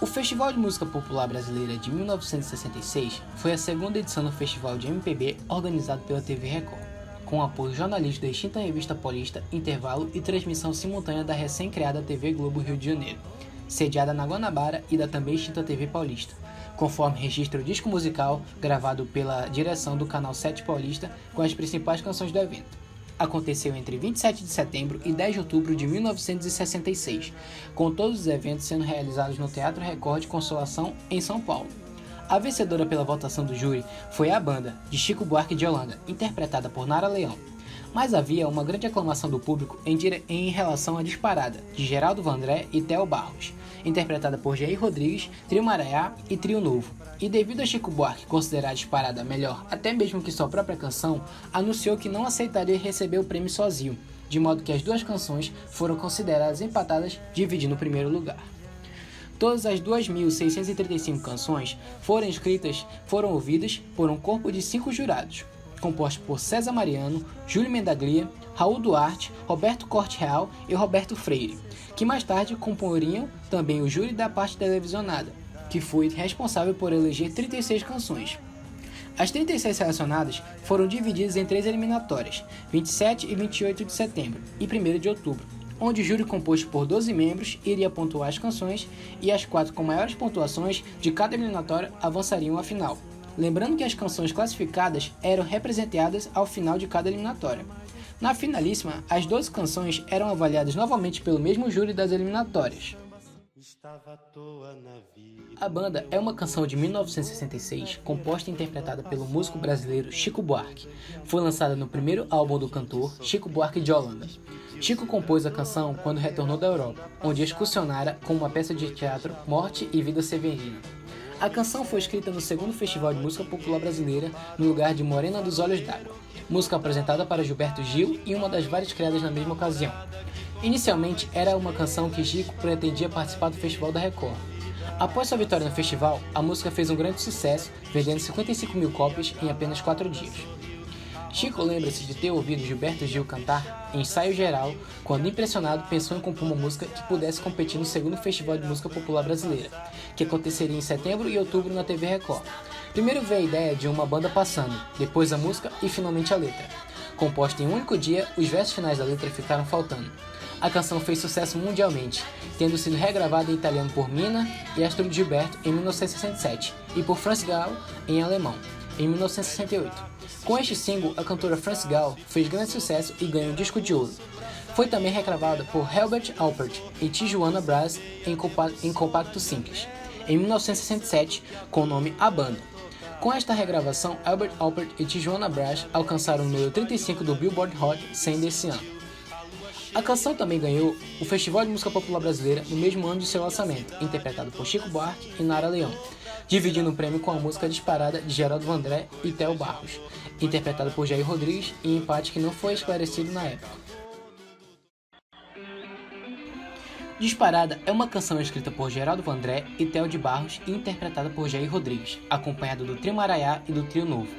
O Festival de Música Popular Brasileira de 1966 foi a segunda edição do Festival de MPB organizado pela TV Record, com apoio jornalístico da extinta revista paulista Intervalo e transmissão simultânea da recém-criada TV Globo Rio de Janeiro, sediada na Guanabara e da também extinta TV Paulista, conforme registra o disco musical gravado pela direção do Canal 7 Paulista com as principais canções do evento. Aconteceu entre 27 de setembro e 10 de outubro de 1966, com todos os eventos sendo realizados no Teatro Record de Consolação, em São Paulo. A vencedora pela votação do júri foi A Banda, de Chico Buarque de Holanda, interpretada por Nara Leão. Mas havia uma grande aclamação do público em relação à Disparada, de Geraldo Vandré e Theo Barros, interpretada por Jair Rodrigues, Trio Maraiá e Trio Novo. E devido a Chico Buarque considerar a Disparada melhor até mesmo que sua própria canção, anunciou que não aceitaria receber o prêmio sozinho, de modo que as duas canções foram consideradas empatadas, dividindo o primeiro lugar. Todas as 2.635 canções foram ouvidas por um corpo de 5 jurados, composto por César Mariano, Júlio Mendaglia, Raul Duarte, Roberto Corte Real e Roberto Freire, que mais tarde comporiam também o júri da parte televisionada, que foi responsável por eleger 36 canções. As 36 selecionadas foram divididas em 3 eliminatórias, 27 e 28 de setembro e 1º de outubro, onde o júri composto por 12 membros iria pontuar as canções e as 4 com maiores pontuações de cada eliminatória avançariam à final. Lembrando que as canções classificadas eram representadas ao final de cada eliminatória. Na finalíssima, as 12 canções eram avaliadas novamente pelo mesmo júri das eliminatórias. A Banda é uma canção de 1966, composta e interpretada pelo músico brasileiro Chico Buarque. Foi lançada no primeiro álbum do cantor, Chico Buarque de Holanda. Chico compôs a canção quando retornou da Europa, onde excursionara com uma peça de teatro Morte e Vida Severina. A canção foi escrita no segundo Festival de Música Popular Brasileira, no lugar de Morena dos Olhos d'Água, música apresentada para Gilberto Gil e uma das várias criadas na mesma ocasião. Inicialmente, era uma canção que Chico pretendia participar do Festival da Record. Após sua vitória no festival, a música fez um grande sucesso, vendendo 55 mil cópias em apenas 4 dias. Chico lembra-se de ter ouvido Gilberto Gil cantar em ensaio geral, quando impressionado pensou em compor uma música que pudesse competir no segundo Festival de Música Popular Brasileira, que aconteceria em setembro e outubro na TV Record. Primeiro veio a ideia de uma banda passando, depois a música e finalmente a letra. Composta em um único dia, os versos finais da letra ficaram faltando. A canção fez sucesso mundialmente, tendo sido regravada em italiano por Mina e Astrud Gilberto em 1967 e por Franz Gall em alemão, em 1968. Com este single, a cantora Franz Gall fez grande sucesso e ganhou um disco de ouro. Foi também regravada por Herbert Alpert e Tijuana Brass em compacto simples, em 1967, com o nome A Banda. Com esta regravação, Herbert Alpert e Tijuana Brass alcançaram o número 35 do Billboard Hot 100 desse ano. A canção também ganhou o Festival de Música Popular Brasileira no mesmo ano de seu lançamento, interpretado por Chico Buarque e Nara Leão, dividindo o prêmio com a música Disparada de Geraldo Vandré e Theo Barros, interpretada por Jair Rodrigues, em empate que não foi esclarecido na época. Disparada é uma canção escrita por Geraldo Vandré e Theo de Barros e interpretada por Jair Rodrigues, acompanhado do Trio Maraiá e do Trio Novo.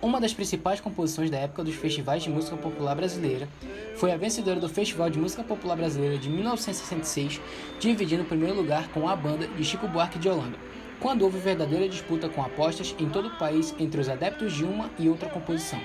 Uma das principais composições da época dos festivais de música popular brasileira, foi a vencedora do Festival de Música Popular Brasileira de 1966, dividindo o primeiro lugar com A Banda de Chico Buarque de Holanda, quando houve verdadeira disputa com apostas em todo o país entre os adeptos de uma e outra composição.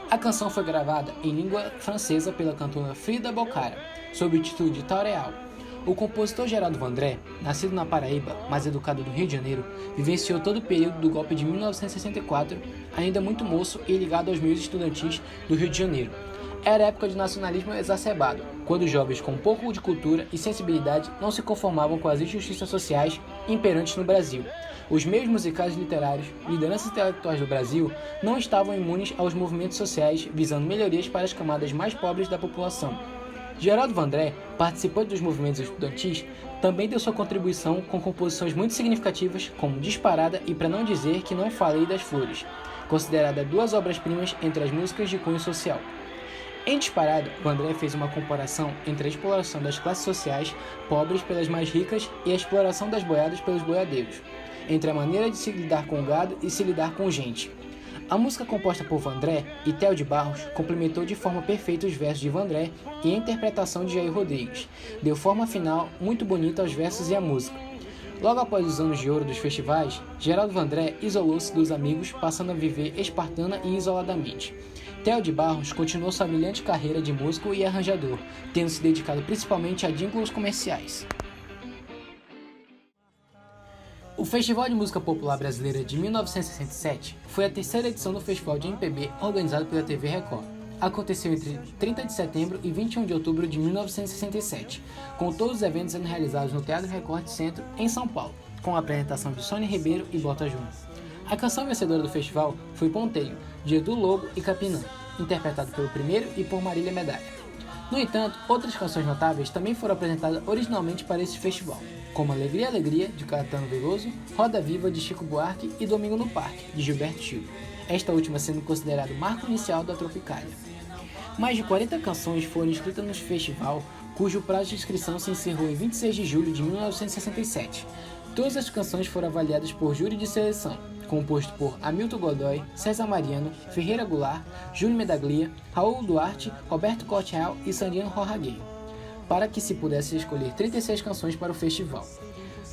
A canção foi gravada em língua francesa pela cantora Frida Bocara, sob o título de Taureal. O compositor Geraldo Vandré, nascido na Paraíba, mas educado no Rio de Janeiro, vivenciou todo o período do golpe de 1964, ainda muito moço e ligado aos meios estudantis do Rio de Janeiro. Era época de nacionalismo exacerbado, quando jovens com um pouco de cultura e sensibilidade não se conformavam com as injustiças sociais imperantes no Brasil. Os meios musicais e literários, lideranças intelectuais do Brasil, não estavam imunes aos movimentos sociais visando melhorias para as camadas mais pobres da população. Geraldo Vandré, participante dos movimentos estudantis, também deu sua contribuição com composições muito significativas como Disparada e Pra Não Dizer Que Não Falei das Flores, considerada 2 obras-primas entre as músicas de cunho social. Em Disparada, Vandré fez uma comparação entre a exploração das classes sociais pobres pelas mais ricas e a exploração das boiadas pelos boiadeiros, entre a maneira de se lidar com o gado e se lidar com gente. A música composta por Vandré e Theo de Barros complementou de forma perfeita os versos de Vandré e a interpretação de Jair Rodrigues. Deu forma final muito bonita aos versos e à música. Logo após os anos de ouro dos festivais, Geraldo Vandré isolou-se dos amigos, passando a viver espartana e isoladamente. Theo de Barros continuou sua brilhante carreira de músico e arranjador, tendo se dedicado principalmente a jingles comerciais. O Festival de Música Popular Brasileira de 1967 foi a terceira edição do Festival de MPB organizado pela TV Record. Aconteceu entre 30 de setembro e 21 de outubro de 1967, com todos os eventos sendo realizados no Teatro Record Centro, em São Paulo, com a apresentação de Sônia Ribeiro e Bota Júnior. A canção vencedora do festival foi Ponteio, de Edu Lobo e Capinã, interpretado pelo Primeiro e por Marília Medalha. No entanto, outras canções notáveis também foram apresentadas originalmente para esse festival, como Alegria, Alegria, de Caetano Veloso, Roda Viva, de Chico Buarque e Domingo no Parque, de Gilberto Gil, esta última sendo considerado o marco inicial da Tropicália. Mais de 40 canções foram inscritas no festival, cujo prazo de inscrição se encerrou em 26 de julho de 1967. Todas as canções foram avaliadas por júri de seleção, composto por Hamilton Godoy, César Mariano, Ferreira Goulart, Júlio Medaglia, Raul Duarte, Roberto Corteal e Sandino Jorragueiro, para que se pudesse escolher 36 canções para o festival.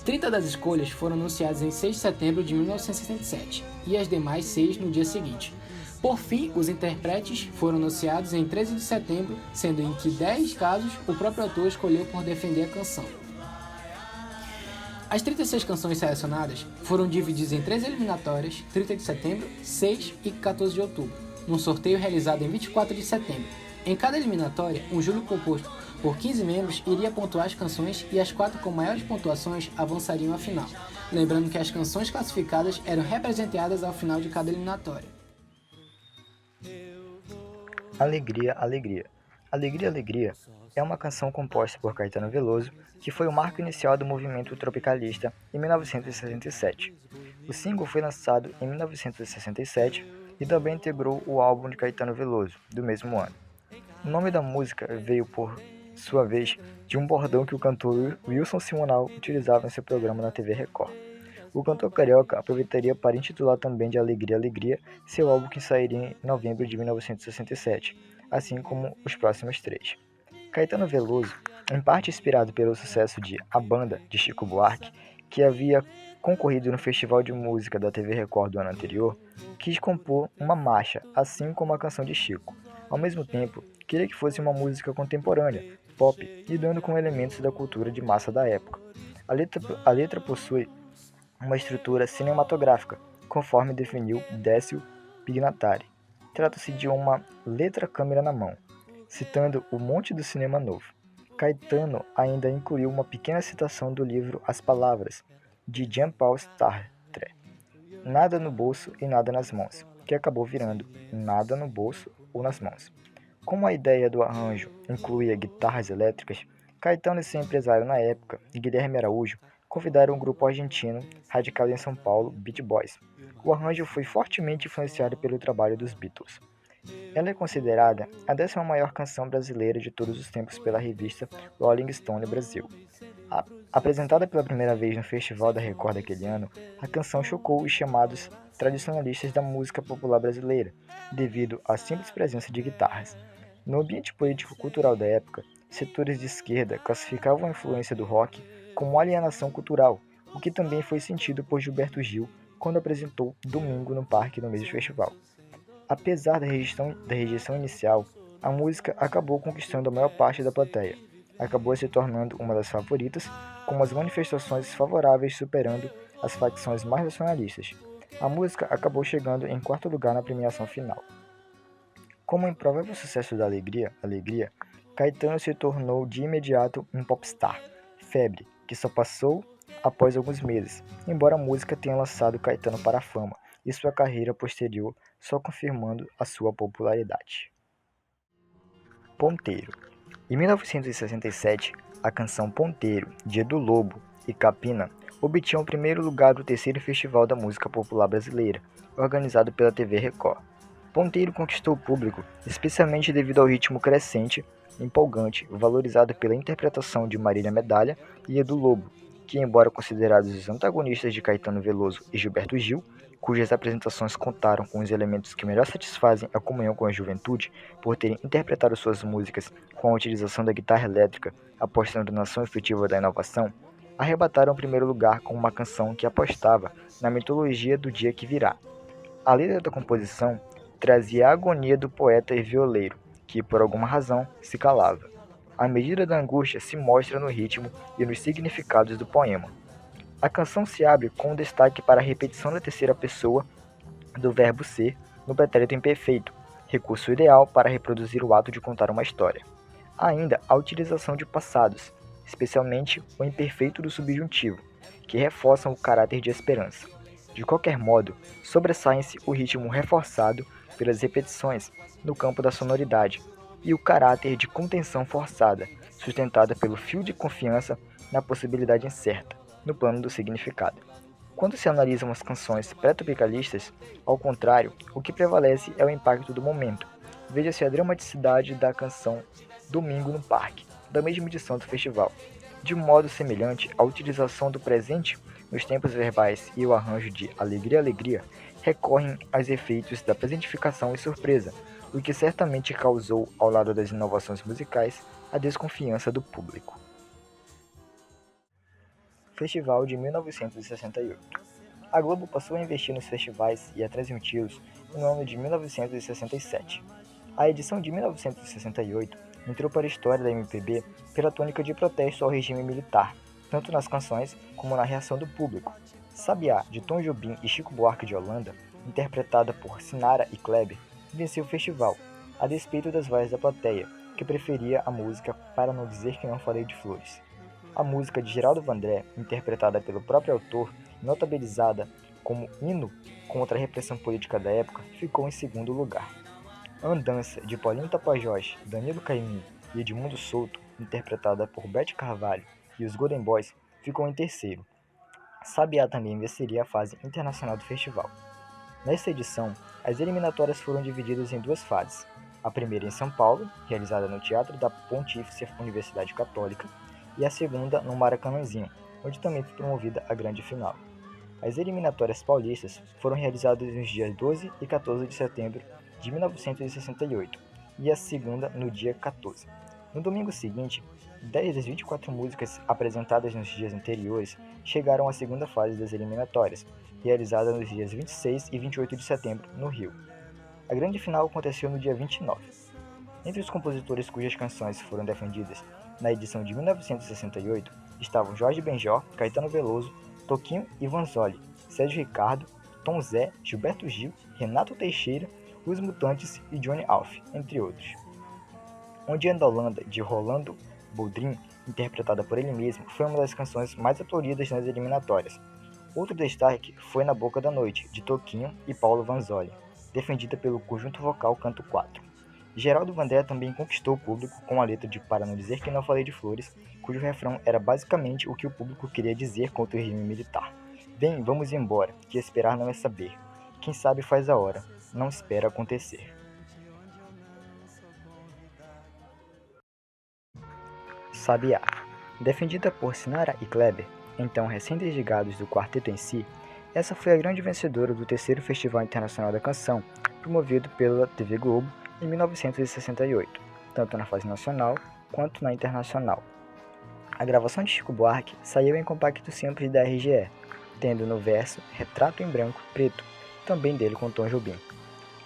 30 das escolhas foram anunciadas em 6 de setembro de 1967 e as demais 6 no dia seguinte. Por fim, os intérpretes foram anunciados em 13 de setembro, sendo em que 10 casos o próprio autor escolheu por defender a canção. As 36 canções selecionadas foram divididas em 3 eliminatórias, 30 de setembro, 6 e 14 de outubro, num sorteio realizado em 24 de setembro. Em cada eliminatória, um júri composto por 15 membros iria pontuar as canções e as 4 com maiores pontuações avançariam à final, lembrando que as canções classificadas eram representadas ao final de cada eliminatória. Alegria, Alegria. Alegria, Alegria é uma canção composta por Caetano Veloso, que foi o marco inicial do movimento tropicalista em 1967. O single foi lançado em 1967 e também integrou o álbum de Caetano Veloso, do mesmo ano. O nome da música veio, por sua vez, de um bordão que o cantor Wilson Simonal utilizava em seu programa na TV Record. O cantor carioca aproveitaria para intitular também de Alegria, Alegria seu álbum que sairia em novembro de 1967, assim como os próximos 3. Caetano Veloso, em parte inspirado pelo sucesso de A Banda, de Chico Buarque, que havia concorrido no Festival de Música da TV Record do ano anterior, quis compor uma marcha, assim como a canção de Chico. Ao mesmo tempo, queria que fosse uma música contemporânea, pop, lidando com elementos da cultura de massa da época. A letra possui uma estrutura cinematográfica, conforme definiu Décio Pignatari. Trata-se de uma letra-câmera na mão, citando o Monte do Cinema Novo. Caetano ainda incluiu uma pequena citação do livro As Palavras, de Jean-Paul Sartre, Nada no bolso e nada nas mãos, que acabou virando Nada no bolso ou nas mãos. Como a ideia do arranjo incluía guitarras elétricas, Caetano e seu empresário na época, Guilherme Araújo, convidaram um grupo argentino radicado em São Paulo, Beach Boys. O arranjo foi fortemente influenciado pelo trabalho dos Beatles. Ela é considerada a 10ª maior canção brasileira de todos os tempos pela revista Rolling Stone Brasil. Apresentada pela primeira vez no Festival da Record daquele ano, a canção chocou os chamados tradicionalistas da música popular brasileira, devido à simples presença de guitarras. No ambiente político-cultural da época, setores de esquerda classificavam a influência do rock como alienação cultural, o que também foi sentido por Gilberto Gil quando apresentou Domingo no Parque no mesmo festival. Apesar da rejeição inicial, a música acabou conquistando a maior parte da plateia. Acabou se tornando uma das favoritas, com as manifestações favoráveis superando as facções mais nacionalistas. A música acabou chegando em 4º lugar na premiação final. Como um improvável sucesso da Alegria, Caetano se tornou de imediato um popstar, febre, que só passou após alguns meses, embora a música tenha lançado Caetano para a fama, e sua carreira posterior só confirmando a sua popularidade. Ponteiro. Em 1967, a canção Ponteiro, de Edu Lobo e Capina, obtinha o primeiro lugar do 3º Festival da Música Popular Brasileira, organizado pela TV Record. Ponteiro conquistou o público, especialmente devido ao ritmo crescente, empolgante, valorizado pela interpretação de Marília Medalha e Edu Lobo, que, embora considerados os antagonistas de Caetano Veloso e Gilberto Gil, cujas apresentações contaram com os elementos que melhor satisfazem a comunhão com a juventude, por terem interpretado suas músicas com a utilização da guitarra elétrica, apostando na ação efetiva da inovação, arrebataram o primeiro lugar com uma canção que apostava na mitologia do dia que virá. A letra da composição trazia a agonia do poeta e violeiro, que por alguma razão se calava. A medida da angústia se mostra no ritmo e nos significados do poema. A canção se abre com um destaque para a repetição da terceira pessoa do verbo ser no pretérito imperfeito, recurso ideal para reproduzir o ato de contar uma história. Há ainda a utilização de passados, especialmente o imperfeito do subjuntivo, que reforçam o caráter de esperança. De qualquer modo, sobressai-se o ritmo reforçado pelas repetições no campo da sonoridade e o caráter de contenção forçada, sustentada pelo fio de confiança na possibilidade incerta, no plano do significado. Quando se analisam as canções pré-tropicalistas, ao contrário, o que prevalece é o impacto do momento. Veja-se a dramaticidade da canção Domingo no Parque, da mesma edição do festival. De modo semelhante, a utilização do presente nos tempos verbais e o arranjo de Alegria, Alegria recorrem aos efeitos da presentificação e surpresa, o que certamente causou, ao lado das inovações musicais, a desconfiança do público. Festival de 1968. A Globo passou a investir nos festivais e a transmiti-los no ano de 1967. A edição de 1968 entrou para a história da MPB pela tônica de protesto ao regime militar, tanto nas canções como na reação do público. Sabiá, de Tom Jobim e Chico Buarque de Holanda, interpretada por Sinara e Kleber, venceu o festival, a despeito das vozes da plateia, que preferia a música Para Não Dizer Que Não Falei de Flores. A música de Geraldo Vandré, interpretada pelo próprio autor, notabilizada como hino contra a repressão política da época, ficou em segundo lugar. Andança, de Paulinho Tapajós, Danilo Caymmi e Edmundo Souto, interpretada por Beth Carvalho e os Golden Boys, ficou em terceiro. Sabiá também venceria a fase internacional do festival. Nesta edição, as eliminatórias foram divididas em duas fases. A primeira em São Paulo, realizada no Teatro da Pontífice Universidade Católica, e a segunda no Maracanãzinho, onde também foi promovida a grande final. As eliminatórias paulistas foram realizadas nos dias 12 e 14 de setembro de 1968, e a segunda no dia 14. No domingo seguinte, 10 das 24 músicas apresentadas nos dias anteriores chegaram à segunda fase das eliminatórias, realizada nos dias 26 e 28 de setembro, no Rio. A grande final aconteceu no dia 29. Entre os compositores cujas canções foram defendidas na edição de 1968 estavam Jorge Benjor, Caetano Veloso, Toquinho e Vanzolli, Sérgio Ricardo, Tom Zé, Gilberto Gil, Renato Teixeira, Os Mutantes e Johnny Alf, entre outros. Onde Anda Holanda, de Rolando Boldrin, interpretada por ele mesmo, foi uma das canções mais aplaudidas nas eliminatórias. Outro destaque foi Na Boca da Noite, de Toquinho e Paulo Vanzolli, defendida pelo conjunto vocal Canto 4. Geraldo Vandré também conquistou o público com a letra de Para Não Dizer Que Não Falei de Flores, cujo refrão era basicamente o que o público queria dizer contra o regime militar. Vem, vamos embora, que esperar não é saber. Quem sabe faz a hora, não espera acontecer. Sabiá. Defendida por Sinara e Kleber, então recém-desligados do quarteto em si, essa foi a grande vencedora do terceiro Festival Internacional da Canção, promovido pela TV Globo em 1968, tanto na fase nacional quanto na internacional. A gravação de Chico Buarque saiu em compacto simples da RGE, tendo no verso Retrato em Branco Preto, também dele com Tom Jobim.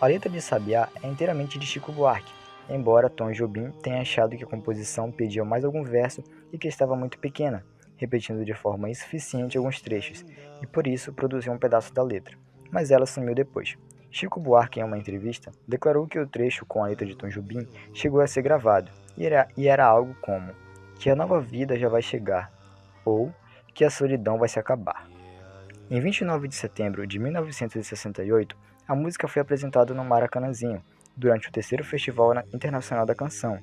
A letra de Sabiá é inteiramente de Chico Buarque, embora Tom Jobim tenha achado que a composição pedia mais algum verso e que estava muito pequena, repetindo de forma insuficiente alguns trechos, e por isso produziu um pedaço da letra, mas ela sumiu depois. Chico Buarque, em uma entrevista, declarou que o trecho com a letra de Tom Jobim chegou a ser gravado, e era algo como que a nova vida já vai chegar, ou que a solidão vai se acabar. Em 29 de setembro de 1968, a música foi apresentada no Maracanãzinho, durante o terceiro Festival Internacional da Canção,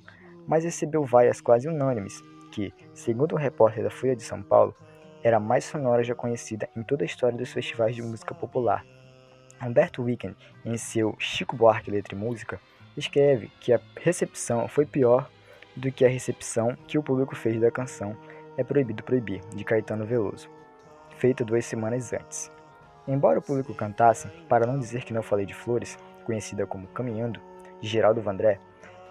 mas recebeu vaias quase unânimes, que, segundo o repórter da Folha de São Paulo, era a mais sonora já conhecida em toda a história dos festivais de música popular. Humberto Weekend, em seu Chico Buarque Letra e Música, escreve que a recepção foi pior do que a recepção que o público fez da canção É Proibido Proibir, de Caetano Veloso, feita 2 semanas antes. Embora o público cantasse Para Não Dizer Que Não Falei de Flores, conhecida como Caminhando, de Geraldo Vandré,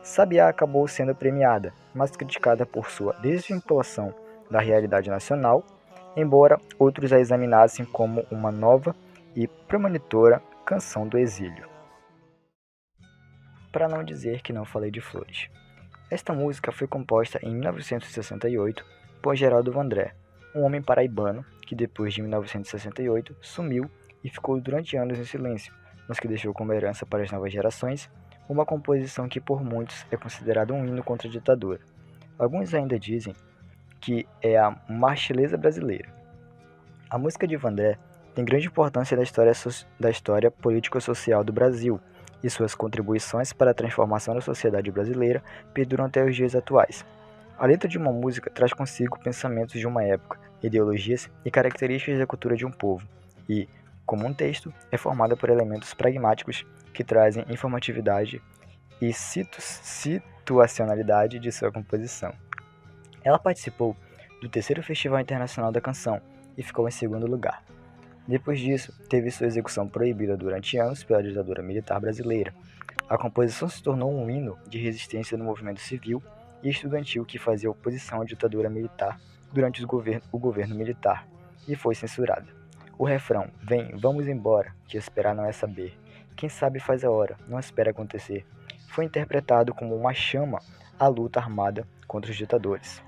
Sabiá acabou sendo premiada, mas criticada por sua desvinculação da realidade nacional embora outros a examinassem como uma nova e premonitora canção do exílio. Para não dizer que não falei de Flores. Esta música foi composta em 1968 por Geraldo Vandré, um homem paraibano que depois de 1968 sumiu e ficou durante anos em silêncio, mas que deixou como herança para as novas gerações uma composição que por muitos é considerada um hino contra a ditadura. Alguns ainda dizem que é a Marchelesa brasileira. A música de Vandré tem grande importância da história político-social do Brasil, e suas contribuições para a transformação da sociedade brasileira perduram até os dias atuais. A letra de uma música traz consigo pensamentos de uma época, ideologias e características da cultura de um povo, e, como um texto, é formada por elementos pragmáticos que trazem informatividade e situacionalidade de sua composição. Ela participou do terceiro Festival Internacional da Canção e ficou em segundo lugar. Depois disso, teve sua execução proibida durante anos pela ditadura militar brasileira. A composição se tornou um hino de resistência no movimento civil e estudantil que fazia oposição à ditadura militar durante o governo militar, e foi censurada. O refrão, vem, vamos embora, que esperar não é saber, quem sabe faz a hora, não espera acontecer, foi interpretado como uma chama à luta armada contra os ditadores.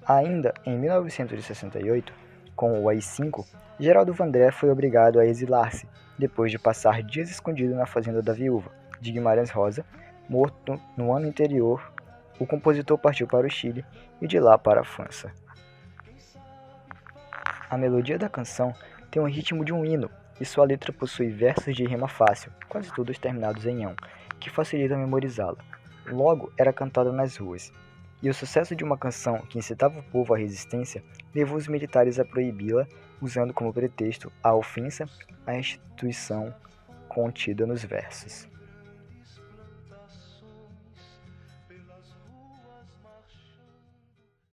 Ainda em 1968, com o AI-5, Geraldo Vandré foi obrigado a exilar-se, depois de passar dias escondido na fazenda da viúva, de Guimarães Rosa. Morto no ano anterior, o compositor partiu para o Chile e de lá para a França. A melodia da canção tem o ritmo de um hino e sua letra possui versos de rima fácil, quase todos terminados em ão, que facilita memorizá-la. Logo, era cantada nas ruas. E o sucesso de uma canção que incitava o povo à resistência levou os militares a proibi-la, usando como pretexto a ofensa à instituição contida nos versos.